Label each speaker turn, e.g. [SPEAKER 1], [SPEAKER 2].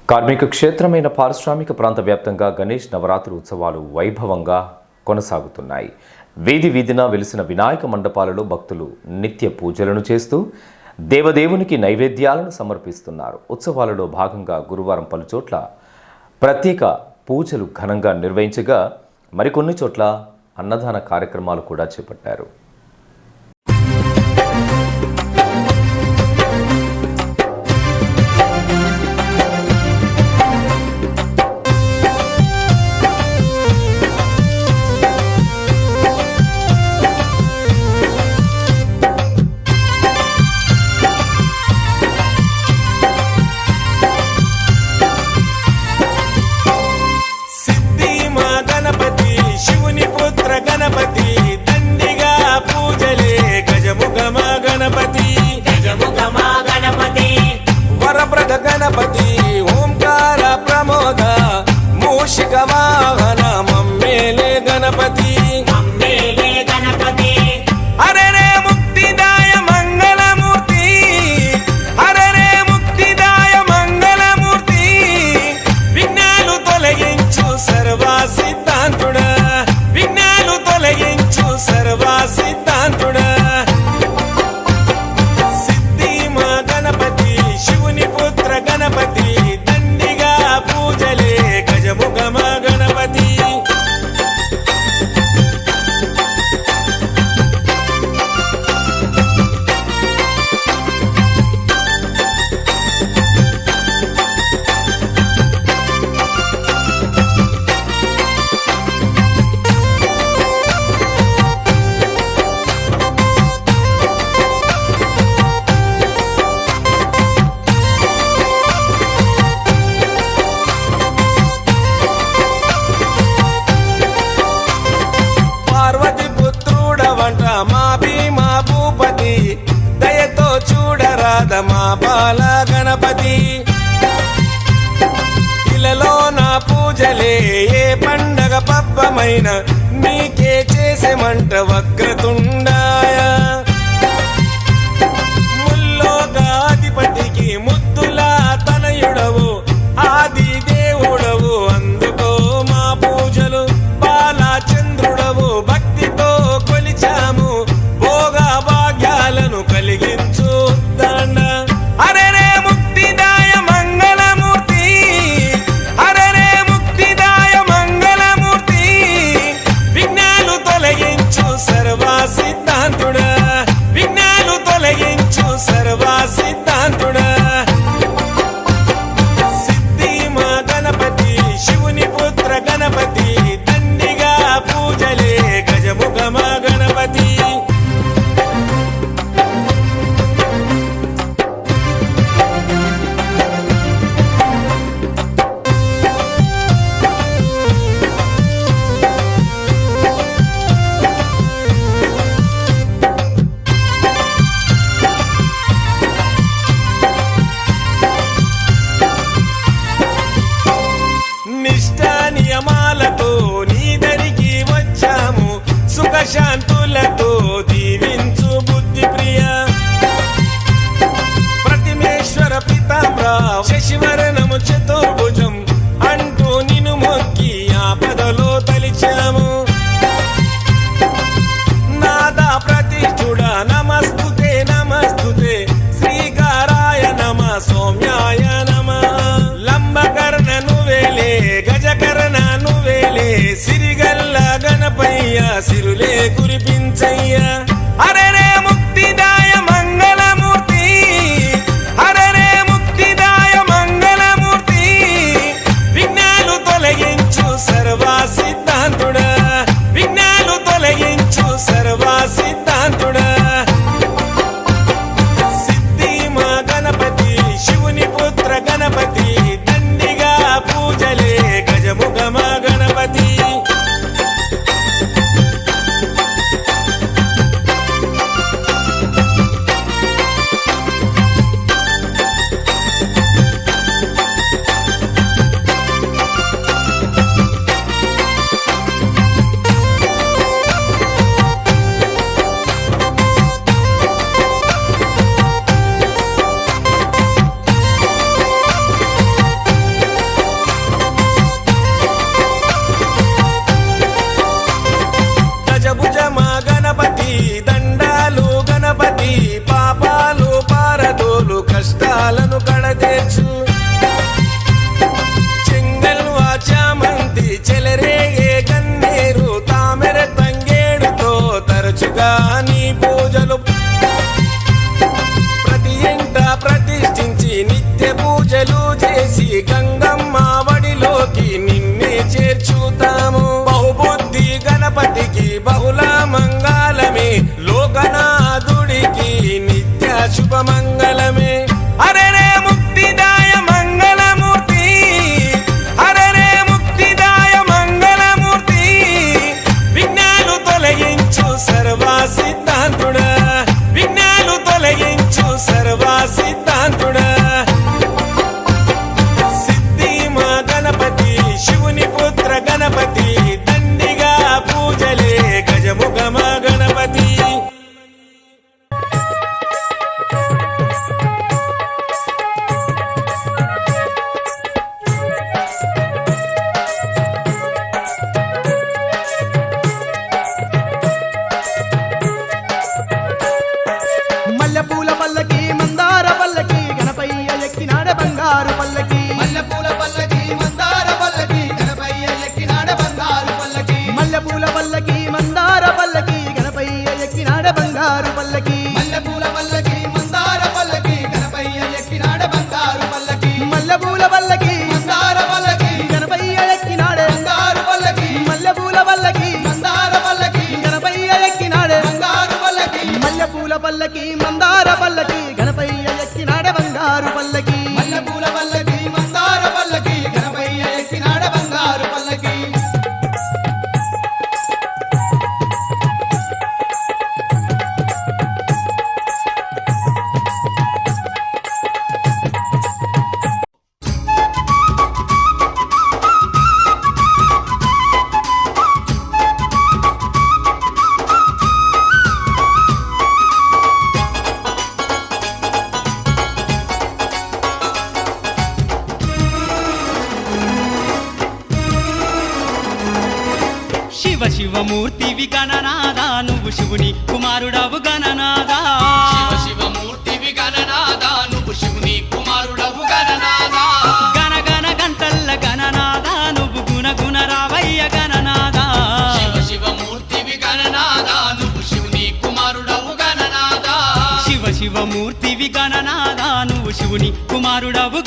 [SPEAKER 1] కార్మిక క్షేత్రమైన పారిశ్రామిక ప్రాంత వ్యాప్తంగా గణేష్ నవరాత్రి ఉత్సవాలు వైభవంగా కొనసాగుతున్నాయి. వీధి వీధిన వెలిసిన వినాయక మండపాలలో భక్తులు నిత్య పూజలను చేస్తూ దేవదేవునికి నైవేద్యాలను సమర్పిస్తున్నారు. ఉత్సవాలలో భాగంగా గురువారం పలుచోట్ల ప్రత్యేక పూజలు ఘనంగా నిర్వహించగా మరికొన్ని చోట్ల అన్నదాన కార్యక్రమాలు కూడా చేపట్టారు.
[SPEAKER 2] గణపతి దండిగా పూజలే గజముఖమ గణపతి గజముఖమ గణపతి వరప్రద గణపతి ఓంకార ప్రమోద మూషిక వాహన మమ్మేలే గణపతి మమ్మేలే గణపతి అరెరే ముక్తిదాయ మంగళమూర్తి అరెరే ముక్తిదాయ మంగళమూర్తి విఘ్నాలు తొలగించు సర్వ సిద్ధాంతుడా తొలగించు సర్వ సిద్ధాంతుడా సిద్ధి మా గణపతి శివుని పుత్ర గణపతి దండిగా పూజలే గజముఖమ గణపతి మా భీమా భూపతి దయతో చూడరాద మా బాల గణపతి ఇలలో నా పూజలే ఏ పండగ పబ్బమైన నీకే చేసేమంట వక్రతుండాయ ముల్లోకాధిపతికి ముద్దులా తనయుడవు ఆది దేవుడవు అందుకో మా పూజలు బాలచంద్రుడవు భక్తితో కొలిచాము భోగ భాగ్యాలను కలిగించు దండ అరెరే ముక్తిదాయ మంగళమూర్తి అరెరే ముక్తిదాయ మంగళమూర్తి విఘ్నాలు తొలగించు సర్వ సిద్ధాంతుడా విఘ్నాలు తొలగించు సర్వ సిద్ధాంతుడా సిద్ధి మా గణపతి శివుని పుత్ర గణపతి దండిగా పూజలే గజముఖమ గణపతి నిష్ఠా నియమాలతో నీ దరికి వచ్చాము సుఖశాంతులతో దీవించు బుద్ధి ప్రియ ప్రతిమేశ్వర పితాంబర శశివరణము చతుర్భుజం అంటూ నిన్ను మొక్కి ఆపదలో తలిచాము నాదా ప్రతిష్ఠుడ నమస్తుతే నమస్తుతే శ్రీకారాయ నమ సౌమ్యాయ నమ లంబకర్ణ నువ్వేలే గజకర్ణ నువ్వేలే సిరిగల్ల గణపయ్య సిరులే కురిపించే ఘనముగా నీ పూజలు ప్రతి ఇంట ప్రతిష్ఠించి నిత్య పూజలు చేసి గంగమ్మ వడిలోకి నిన్నే చేర్చుతాము. బహుబుద్ధి గణపతికి బహుళ మంగళమే, లోకనాథుడికి నిత్య శుభమంగళమే. హరరే ముక్తిదాయ మంగళమూర్తి, హరరే ముక్తిదాయ మంగళమూర్తి, విఘ్నాలు తొలగించు సర్వ సిద్ధాంతుడా, విఘ్నాలు తొలగించు సర్వ సిద్ధాంతుడా. సిద్ధి మా గణపతి శివుని పుత్ర గణపతి, దండిగా పూజలే గజముఖ మా గణపతి.
[SPEAKER 3] మల్లెపూల పల్లకి మందార పల్లకి గణపయ్య ఎక్కినాడ బంగారు పల్లకి. మల్లెపూల పల్లకి మందార పల్లకి గణపయ్య ఎక్కినాడ బంగారు పల్లకి. మల్లెపూల పల్లకి మందార పల్లకి గణపయ్య ఎక్కినాడ బంగారు పల్లకి. మల్లెపూల పల్లకి మందార పల్లకి గణపయ్య ఎక్కినాడ బంగారు పల్లకి. మల్లెపూల పల్లకి మందార పల్లకి గణపయ్య ఎక్కినాడ బంగారు పల్లకి. మల్లెపూల పల్లకి మందార పల్లకి గణపయ్య ఎక్కినాడ బంగారు పల్లకి. మల్లెపూల పల్లకి మందార పల్లకి గణపయ్య ఎక్కినాడ బంగారు పల్లకి. మల్లెపూల పల్లకి మందార పల్లకి గణపయ్య ఎక్కినాడ బంగారు పల్లకి.
[SPEAKER 4] శివ శివమూర్తివి గణనాదా, నువ్వు శివుని కుమారుడవు గణనాదా.
[SPEAKER 5] శివ శివమూర్తివి గణనాదా, నువ్వు శివుని కుమారుడవు గణనాదా.
[SPEAKER 4] గణ గణ గంటల్ల గణనాదా, నువ్వు గుణ గుణ రావయ్య గణనాదా.
[SPEAKER 5] శివ శివమూర్తివి గణనాదా, నువ్వు శివుని కుమారుడవు గణనాదా.
[SPEAKER 4] శివ శివమూర్తివి గణనాదా, నువ్వు శివుని కుమారుడవు